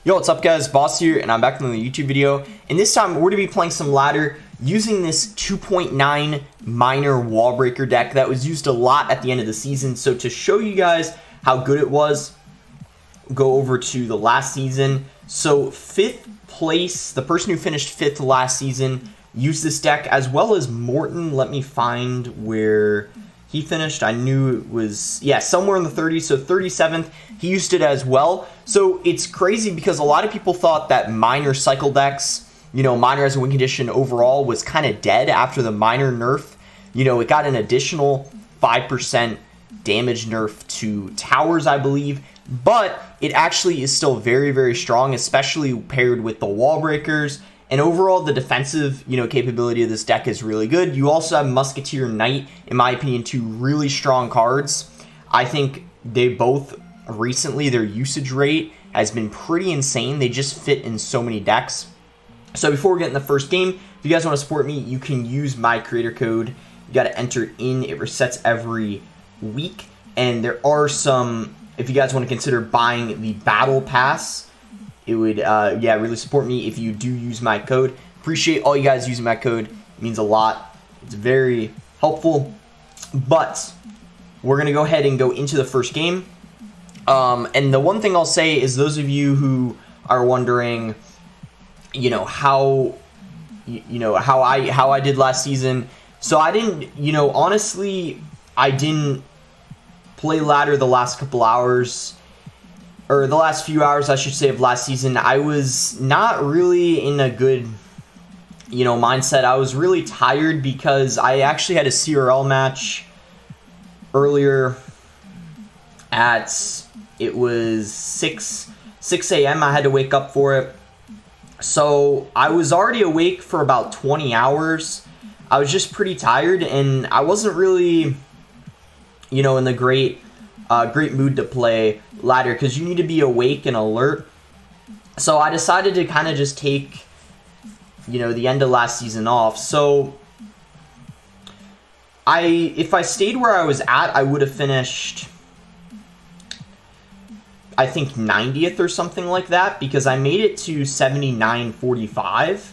Yo, what's up guys, Boss here, and I'm back with another YouTube video, and this time we're going to be playing some ladder using this 2.9 miner wall breaker deck that was used a lot at the end of the season. So to show you guys how good it was, go over to the last season. So 5th place, the person who finished 5th last season used this deck, as well as Morton. Let me find where he finished. I knew it was, yeah, somewhere in the 30s, so 37th. He used it as well. So it's crazy because a lot of people thought that miner cycle decks, you know, miner as a win condition overall was kind of dead after the miner nerf. You know, it got an additional 5% damage nerf to towers, I believe. But it actually is still very, very strong, especially paired with the wall breakers. And overall, the defensive, you know, capability of this deck is really good. You also have Musketeer Knight, in my opinion, two really strong cards. I think they both recently, their usage rate has been pretty insane. They just fit in so many decks. So before we get in the first game, if you guys want to support me, you can use my creator code. You got to enter it in. It resets every week. And there are some, if you guys want to consider buying the Battle Pass, it would, yeah, really support me if you do use my code. Appreciate all you guys using my code. It means a lot. It's very helpful. But we're going to go ahead and go into the first game. And the one thing I'll say is those of you who are wondering, you know, how I did last season. So I didn't, you know, honestly, I didn't play ladder the last couple hours. Or the last few hours, I should say, of last season. I was not really in a good, you know, mindset. I was really tired because I actually had a CRL match earlier at, it was 6 a.m. I had to wake up for it. So I was already awake for about 20 hours. I was just pretty tired, and I wasn't really, you know, in the great mood to play ladder because you need to be awake and alert. So I decided to kind of just take, you know, the end of last season off. So if I stayed where I was at, I would have finished, I think, 90th or something like that, because I made it to 79.45.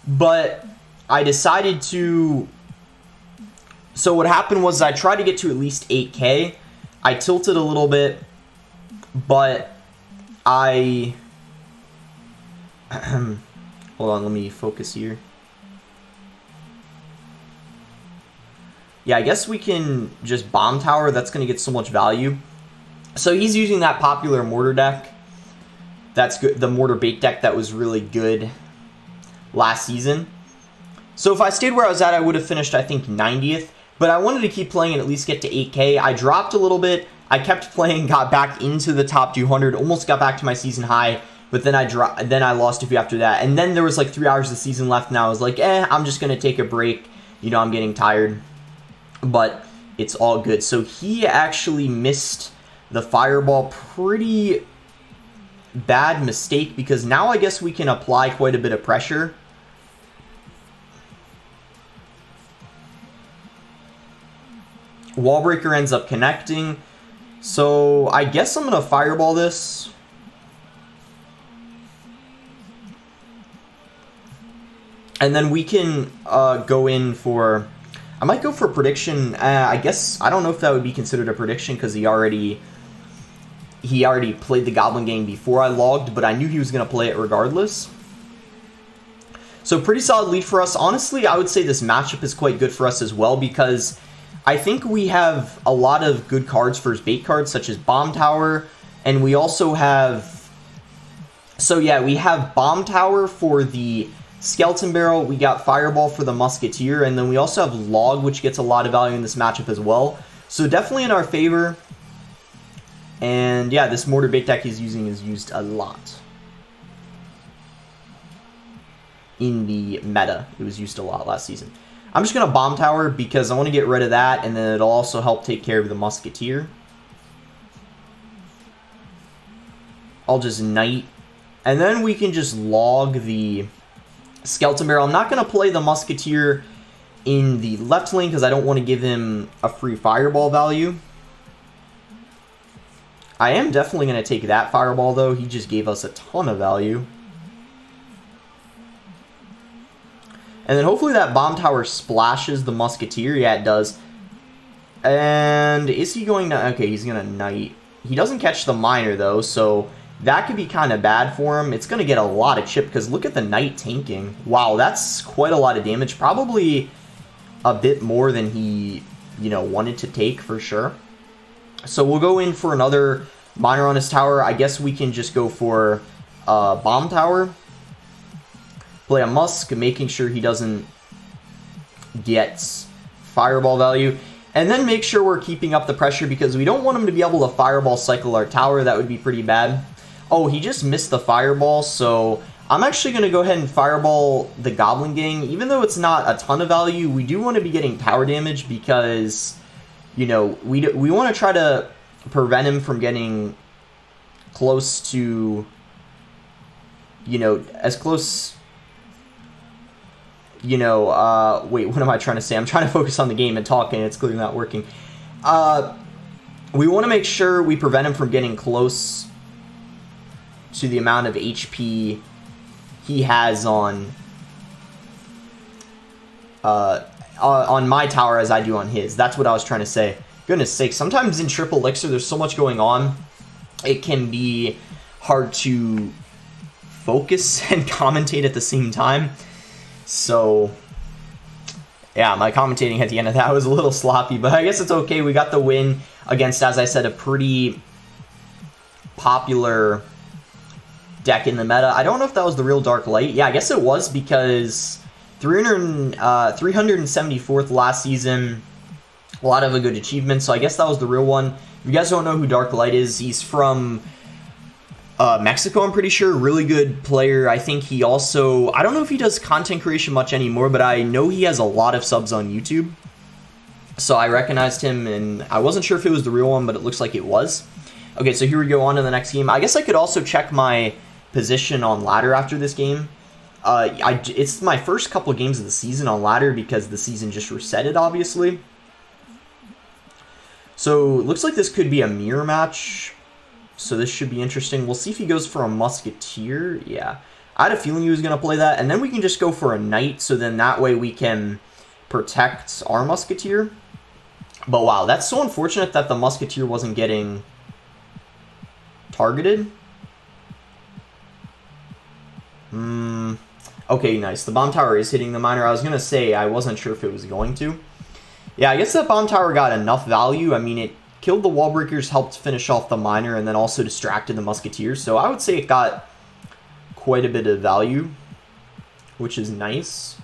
But I decided to, so what happened was I tried to get to at least 8K. I tilted a little bit, but hold on, let me focus here. Yeah, I guess we can just bomb tower. That's going to get so much value. So he's using that popular mortar deck. That's good. The mortar bait deck that was really good last season. So if I stayed where I was at, I would have finished, I think, 90th. But I wanted to keep playing and at least get to 8K. I dropped a little bit. I kept playing, got back into the top 200, almost got back to my season high. But then I lost a few after that. And then there was like 3 hours of the season left, and I was like, I'm just going to take a break. You know, I'm getting tired. But it's all good. So he actually missed the fireball. Pretty bad mistake, because now I guess we can apply quite a bit of pressure. Wallbreaker ends up connecting. So I guess I'm going to fireball this. And then we can go in for, I might go for a prediction. I guess, I don't know if that would be considered a prediction because he already played the Goblin game before I logged, but I knew he was going to play it regardless. So pretty solid lead for us. Honestly, I would say this matchup is quite good for us as well, because I think we have a lot of good cards for his bait cards, such as Bomb Tower, and we also have, so yeah, we have Bomb Tower for the Skeleton Barrel, we got Fireball for the Musketeer, and then we also have Log, which gets a lot of value in this matchup as well. So definitely in our favor, and yeah, this Mortar Bait deck he's using is used a lot. In the meta, it was used a lot last season. I'm just going to Bomb Tower because I want to get rid of that, and then it'll also help take care of the Musketeer. I'll just Knight. And then we can just log the Skeleton Barrel. I'm not going to play the Musketeer in the left lane because I don't want to give him a free Fireball value. I am definitely going to take that fireball, though. He just gave us a ton of value. And then hopefully that bomb tower splashes the musketeer. Yeah, it does. And is he going to... Okay, he's going to knight. He doesn't catch the miner, though, so that could be kind of bad for him. It's going to get a lot of chip, because look at the knight tanking. Wow, that's quite a lot of damage. Probably a bit more than he, you know, wanted to take, for sure. So we'll go in for another miner on his tower. I guess we can just go for bomb tower. Play a Musk, making sure he doesn't get fireball value. And then make sure we're keeping up the pressure, because we don't want him to be able to fireball cycle our tower. That would be pretty bad. Oh, he just missed the fireball, so I'm actually going to go ahead and fireball the Goblin Gang. Even though it's not a ton of value, we do want to be getting tower damage, because, you know, we want to try to prevent him from getting close to, you know, as close... You know, wait, what am I trying to say? I'm trying to focus on the game and talking. It's clearly not working. We want to make sure we prevent him from getting close to the amount of HP he has on my tower as I do on his. That's what I was trying to say. Goodness sake, sometimes in Triple Elixir there's so much going on, it can be hard to focus and commentate at the same time. So, yeah, my commentating at the end of that was a little sloppy, but I guess it's okay. We got the win against, as I said, a pretty popular deck in the meta. I don't know if that was the real Dark Light. Yeah, I guess it was, because 374th last season, a lot of a good achievement, so I guess that was the real one. If you guys don't know who Dark Light is, he's from... Mexico, I'm pretty sure. Really good player. I think he also... I don't know if he does content creation much anymore, but I know he has a lot of subs on YouTube. So I recognized him, and I wasn't sure if it was the real one, but it looks like it was. Okay, so here we go on to the next game. I guess I could also check my position on ladder after this game. It's my first couple of games of the season on ladder, because the season just resetted, obviously. So, it looks like this could be a mirror match. So this should be interesting. We'll see if he goes for a musketeer. Yeah. I had a feeling he was going to play that. And then we can just go for a knight. So then that way we can protect our musketeer. But wow, that's so unfortunate that the musketeer wasn't getting targeted. Okay, nice. The bomb tower is hitting the miner. I was going to say I wasn't sure if it was going to. Yeah, I guess that bomb tower got enough value. I mean, it killed the wall breakers, helped finish off the miner, and then also distracted the musketeers. So I would say it got quite a bit of value, which is nice.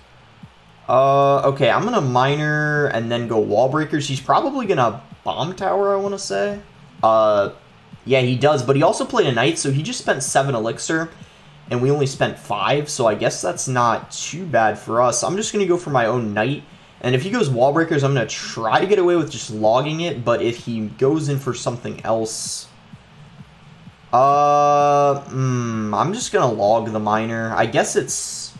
Okay, I'm going to miner and then go wall breakers. He's probably going to bomb tower, I want to say. Yeah, he does, but he also played a knight, so he just spent 7 elixir, and we only spent 5, so I guess that's not too bad for us. I'm just going to go for my own knight. And if he goes wall breakers, I'm going to try to get away with just logging it. But if he goes in for something else... I'm just going to log the miner. I guess it's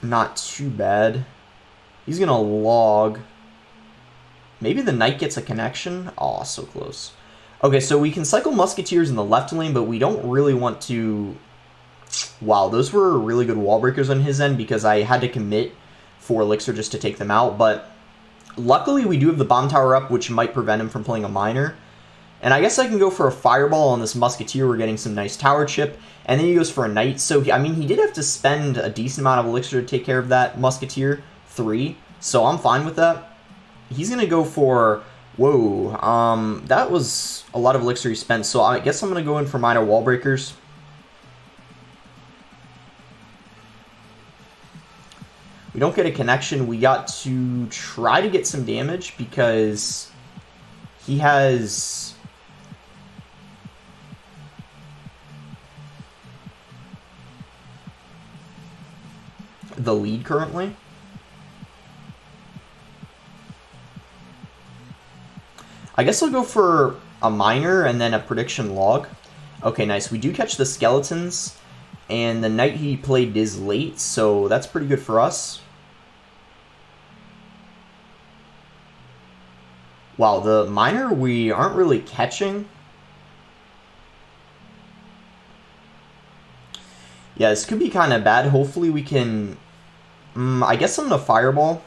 not too bad. He's going to log. Maybe the knight gets a connection. Oh, so close. Okay, so we can cycle musketeers in the left lane, but we don't really want to... Wow, those were really good wall breakers on his end, because I had to commit 4 elixir just to take them out. But luckily we do have the bomb tower up, which might prevent him from playing a miner. And I guess I can go for a fireball on this musketeer. We're getting some nice tower chip. And then he goes for a knight. So, I mean, he did have to spend a decent amount of elixir to take care of that musketeer. 3. So I'm fine with that. He's going to go for... Whoa. That was a lot of elixir he spent. So I guess I'm going to go in for minor wall breakers. We don't get a connection. We got to try to get some damage because he has... the lead currently. I guess I'll go for a miner and then a prediction log. Okay, nice. We do catch the skeletons, and the knight he played is late, so that's pretty good for us. Wow, the miner we aren't really catching. Yeah, this could be kind of bad. Hopefully we can... I guess I'm going to fireball.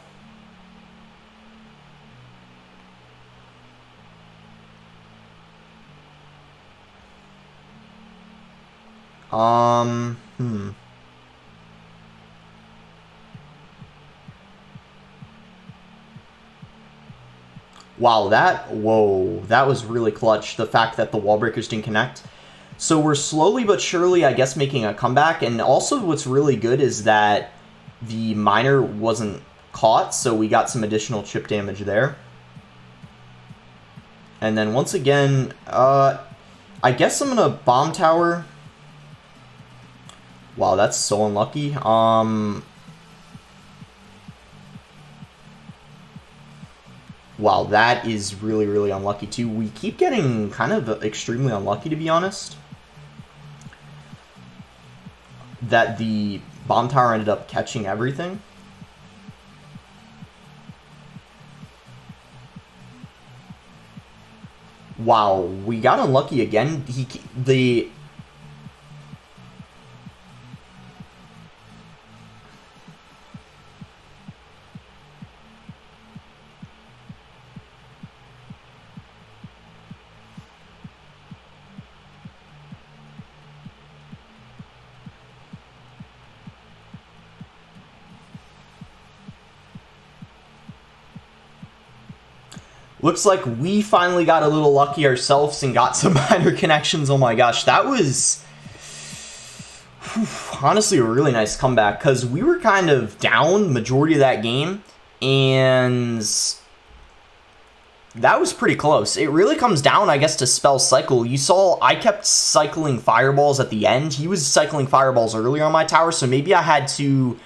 Wow, whoa, that was really clutch, the fact that the wall breakers didn't connect. So we're slowly but surely, I guess, making a comeback, and also what's really good is that the miner wasn't caught, so we got some additional chip damage there. And then once again, I guess I'm gonna bomb tower. Wow, that's so unlucky. Wow, that is really, really unlucky too. We keep getting kind of extremely unlucky, to be honest. That the bomb tower ended up catching everything. Wow, we got unlucky again. Looks like we finally got a little lucky ourselves and got some miner connections. Oh my gosh, that was honestly a really nice comeback, because we were kind of down majority of that game, and that was pretty close. It really comes down, I guess, to spell cycle. You saw I kept cycling fireballs at the end. He was cycling fireballs earlier on my tower, so maybe I had to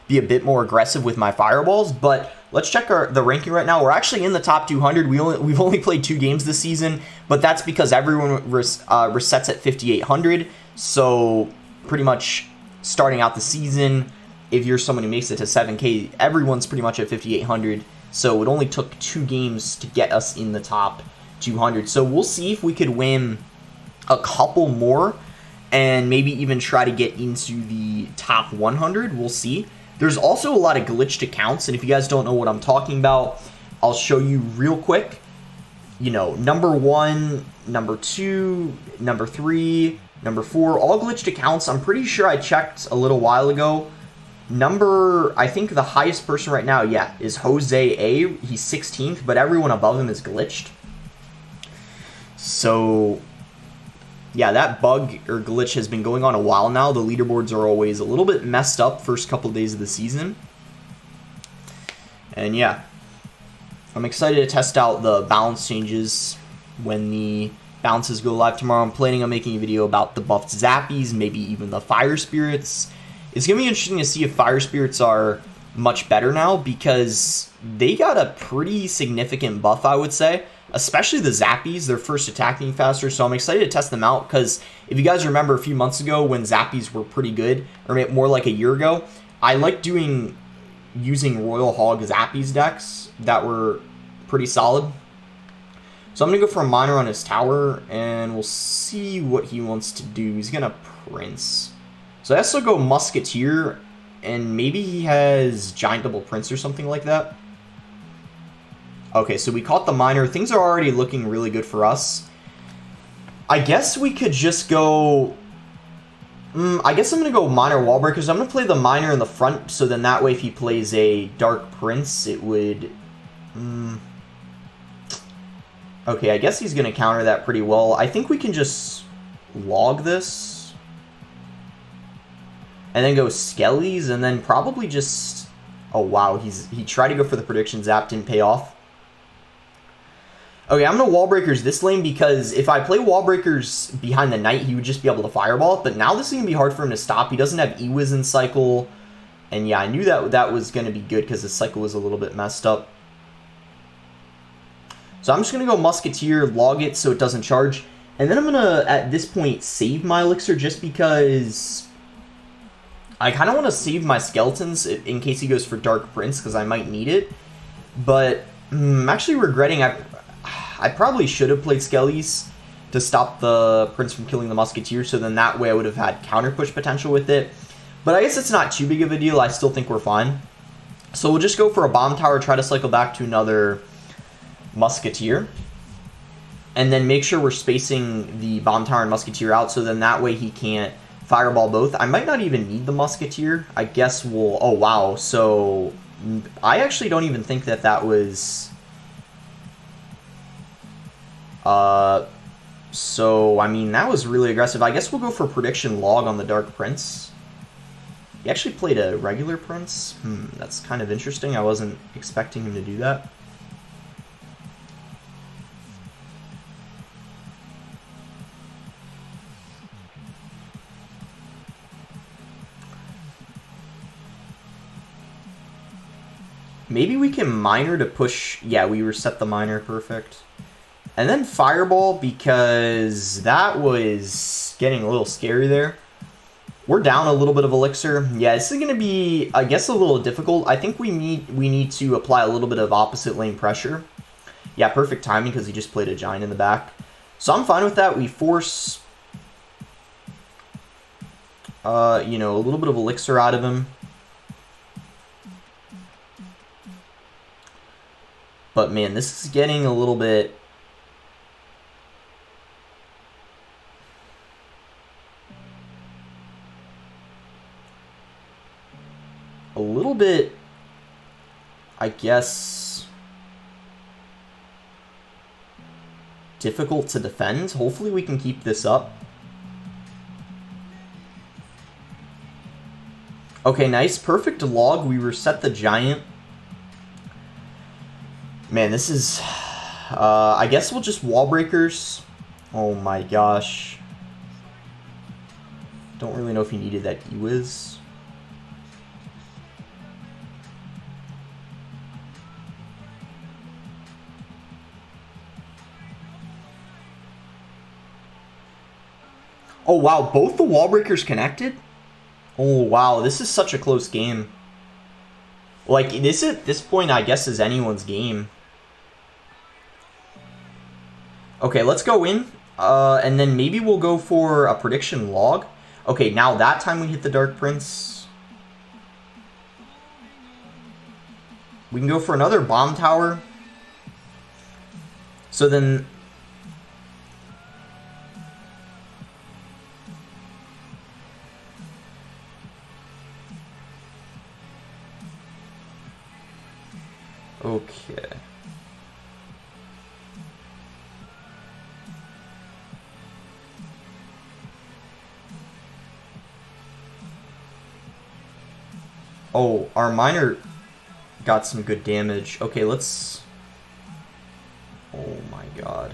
be a bit more aggressive with my fireballs. But let's check the ranking right now. We're actually in the top 200. We've only played 2 games this season, but that's because everyone resets at 5,800. So pretty much starting out the season, if you're someone who makes it to 7K, everyone's pretty much at 5,800. So it only took 2 games to get us in the top 200. So we'll see if we could win a couple more and maybe even try to get into the top 100. We'll see. There's also a lot of glitched accounts, and if you guys don't know what I'm talking about, I'll show you real quick. You know, number 1, number 2, number 3, number 4, all glitched accounts. I'm pretty sure I checked a little while ago. I think the highest person right now, yeah, is Jose A. He's 16th, but everyone above him is glitched. So yeah, that bug or glitch has been going on a while now. The leaderboards are always a little bit messed up first couple days of the season. And yeah, I'm excited to test out the balance changes when the balances go live tomorrow. I'm planning on making a video about the buffed Zappies, maybe even the Fire Spirits. It's going to be interesting to see if Fire Spirits are much better now, because they got a pretty significant buff, I would say. Especially the Zappies, they're first attacking faster, so I'm excited to test them out, because if you guys remember a few months ago when Zappies were pretty good, or more like a year ago, I liked using Royal Hog Zappies decks that were pretty solid. So I'm going to go for a miner on his tower, and we'll see what he wants to do. He's going to Prince. So I also go Musketeer, and maybe he has Giant Double Prince or something like that. Okay, so we caught the miner. Things are already looking really good for us. I guess we could just go... I guess I'm going to go miner wall breakers. I'm going to play the miner in the front, so then that way if he plays a Dark Prince, it would... Okay, I guess he's going to counter that pretty well. I think we can just log this. And then go Skellies, and then probably just... Oh, wow, he tried to go for the prediction zap, didn't pay off. Okay, I'm going to wall breakers this lane, because if I play wall breakers behind the knight, he would just be able to fireball it. But now this is going to be hard for him to stop. He doesn't have E-Wiz in cycle. And yeah, I knew that was going to be good, because his cycle was a little bit messed up. So I'm just going to go Musketeer, log it so it doesn't charge. And then I'm going to, at this point, save my elixir, just because I kind of want to save my skeletons in case he goes for Dark Prince, because I might need it. But I'm actually regretting I probably should have played Skellies to stop the Prince from killing the Musketeer, so then that way I would have had counter push potential with it. But I guess it's not too big of a deal. I still think we're fine. So we'll just go for a bomb tower, try to cycle back to another Musketeer. And then make sure we're spacing the bomb tower and Musketeer out, so then that way he can't fireball both. I might not even need the Musketeer. I guess we'll... Oh, wow. So I actually don't even think that that was... So, I mean, that was really aggressive. I guess we'll go for Prediction Log on the Dark Prince. He actually played a regular Prince. That's kind of interesting. I wasn't expecting him to do that. Maybe we can Miner to push... Yeah, we reset the Miner. Perfect. And then Fireball, because that was getting a little scary there. We're down a little bit of Elixir. Yeah, this is going to be, I guess, a little difficult. I think we need to apply a little bit of opposite lane pressure. Yeah, perfect timing because he just played a Giant in the back. So I'm fine with that. We force, you know, a little bit of Elixir out of him. But, man, this is getting a little bit... I guess, difficult to defend. Hopefully we can keep this up. Okay, nice. Perfect log. We reset the Giant. Man, this is... I guess we'll just wall breakers. Oh my gosh. Don't really know if he needed that E-Wiz. Oh, wow. Both the wall breakers connected? Oh, wow. This is such a close game. Like, this at this point, I guess, is anyone's game. Okay, let's go in. And then maybe we'll go for a prediction log. Okay, now that time we hit the Dark Prince. We can go for another bomb tower. So then... Okay. Oh, our Miner got some good damage. Okay, let's... Oh my god.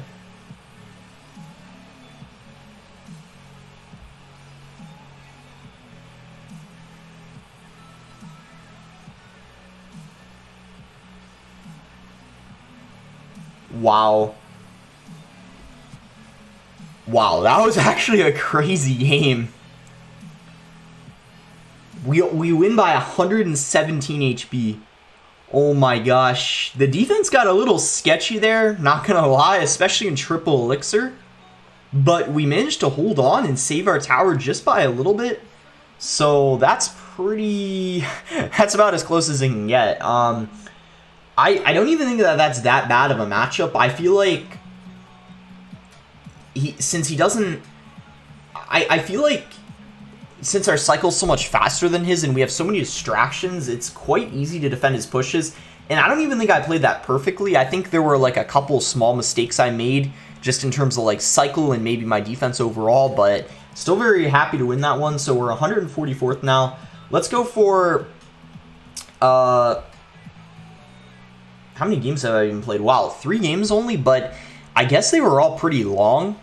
Wow. Wow, that was actually a crazy game. We win by 117 HP. Oh my gosh. The defense got a little sketchy there, not gonna lie, especially in triple elixir. But we managed to hold on and save our tower just by a little bit. So that's pretty... That's about as close as it can get. I don't even think that that's that bad of a matchup. I feel like since he doesn't... I feel like since our cycle's so much faster than his and we have so many distractions, it's quite easy to defend his pushes. And I don't even think I played that perfectly. I think there were like a couple small mistakes I made just in terms of like cycle and maybe my defense overall, but still very happy to win that one. So we're 144th now. Let's go for... How many games have I even played? Wow, 3 games only, but I guess they were all pretty long.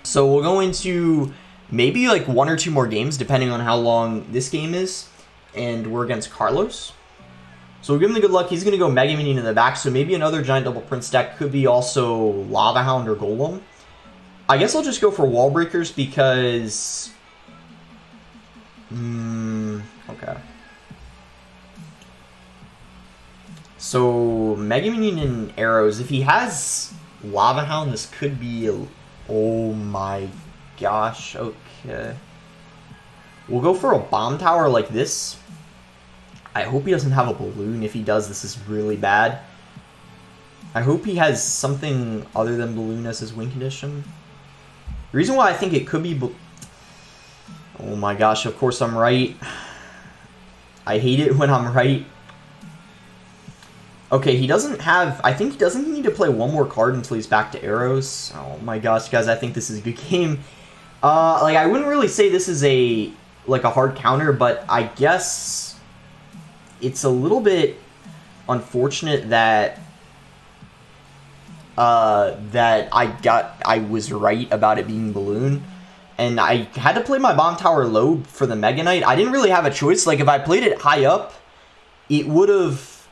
So we'll go into maybe like 1 or 2 more games, depending on how long this game is. And we're against Carlos. So we'll give him the good luck. He's going to go Mega Minion in the back, so maybe another Giant Double Prince deck. Could be also Lava Hound or Golem. I guess I'll just go for Wall Breakers because... okay. So, Mega Minion and Arrows. If he has Lava Hound. This could be a... Oh my gosh. Okay. We'll go for a bomb tower like this. I hope he doesn't have a balloon. If he does, this is really bad. I hope he has something other than balloon as his win condition. The reason why I think it could be... Oh my gosh, of course I'm right. I hate it when I'm right. Okay, he doesn't have... I think he doesn't need to play one more card until he's back to arrows. Oh my gosh, guys, I think this is a good game. Like, I wouldn't really say this is a hard counter, but I guess it's a little bit unfortunate that I was right about it being balloon, and I had to play my bomb tower low for the Mega Knight. I didn't really have a choice. Like, if I played it high up, it would have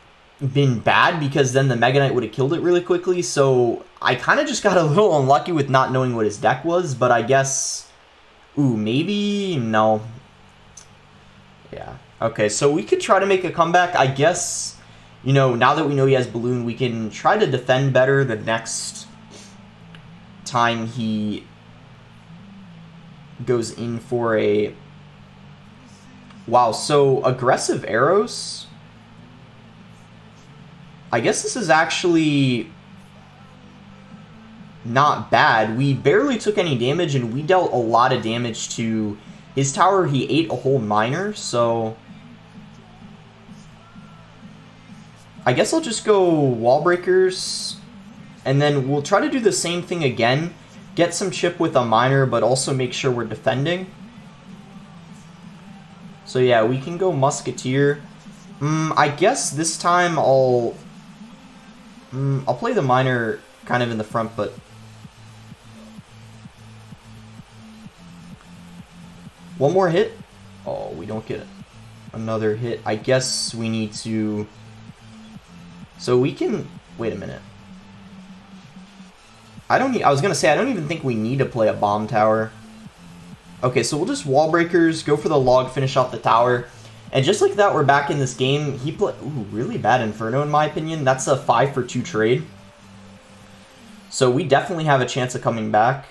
been bad because then the Mega Knight would have killed it really quickly. So I kind of just got a little unlucky with not knowing what his deck was, but I guess... Ooh, maybe... No. Yeah. Okay, so we could try to make a comeback. I guess, you know, now that we know he has balloon, we can try to defend better the next time he goes in for a... Wow, so aggressive arrows? I guess this is actually not bad. We barely took any damage, and we dealt a lot of damage to his tower. He ate a whole miner, so I guess I'll just go wall breakers, and then we'll try to do the same thing again. Get some chip with a miner, but also make sure we're defending. So yeah, we can go musketeer. I guess this time I'll play the miner kind of in the front, but one more hit. Oh, we don't get another hit. I guess we need to... So we can... Wait a minute. I was going to say, I don't even think we need to play a bomb tower. Okay, so we'll just wall breakers, go for the log, finish off the tower. And just like that, we're back in this game. He played... Ooh, really bad Inferno, in my opinion. That's a 5-for-2 trade. So we definitely have a chance of coming back.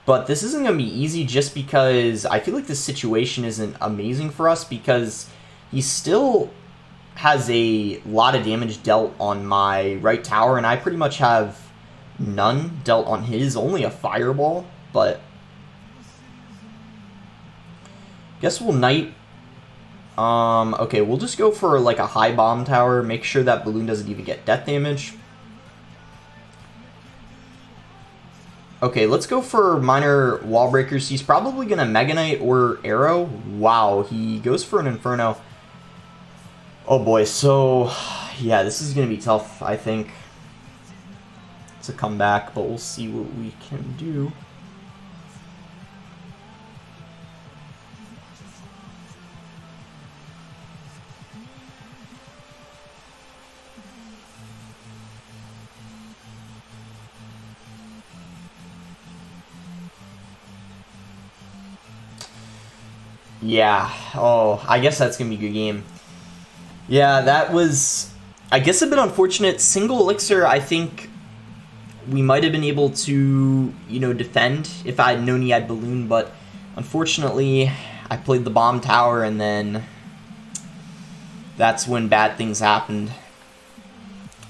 But this isn't going to be easy just because I feel like this situation isn't amazing for us because he still has a lot of damage dealt on my right tower, and I pretty much have none dealt on his, only a fireball, but guess we'll knight. Okay, we'll just go for like a high bomb tower, make sure that balloon doesn't even get death damage. Okay, let's go for minor wall breakers. He's probably gonna Mega Knight or arrow. Wow, he goes for an Inferno. Oh boy, so yeah, this is gonna be tough, I think. It's a comeback, but we'll see what we can do. Yeah, oh, I guess that's going to be a good game. Yeah, that was, I guess, a bit unfortunate. Single elixir, I think we might have been able to, you know, defend if I had known he had balloon, but unfortunately, I played the bomb tower, and then that's when bad things happened.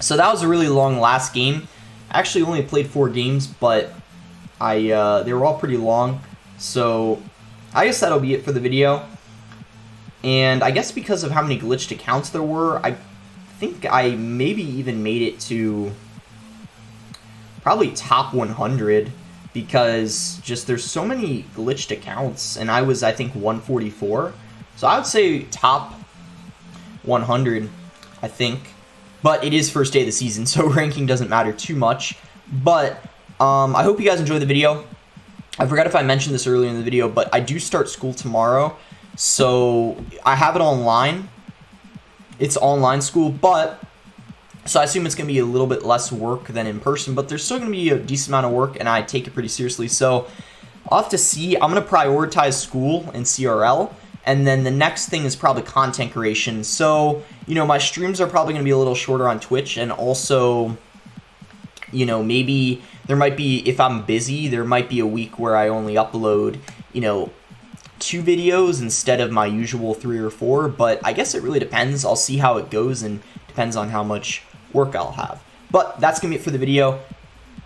So that was a really long last game. I actually only played 4 games, but they were all pretty long, so I guess that'll be it for the video. And I guess because of how many glitched accounts there were, I think I maybe even made it to probably top 100 because just there's so many glitched accounts, and I was, I think, 144. So I would say top 100, I think. But it is first day of the season, so ranking doesn't matter too much. But I hope you guys enjoyed the video. I forgot if I mentioned this earlier in the video, but I do start school tomorrow. So I have it online. It's online school, but so I assume it's going to be a little bit less work than in person, but there's still going to be a decent amount of work, and I take it pretty seriously. So I'll have to see. I'm going to prioritize school and CRL, and then the next thing is probably content creation. So you know, my streams are probably going to be a little shorter on Twitch, and also, you know, maybe there might be, if I'm busy, there might be a week where I only upload, you know, 2 videos instead of my usual 3 or 4, but I guess it really depends. I'll see how it goes, and depends on how much work I'll have. But that's going to be it for the video.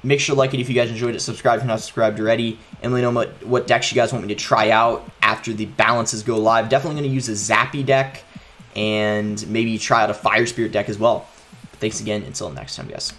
Make sure to like it if you guys enjoyed it, subscribe if you're not subscribed already, and let me know what decks you guys want me to try out after the balances go live. Definitely going to use a Zappy deck, and maybe try out a Fire Spirit deck as well. But thanks again, until next time, guys.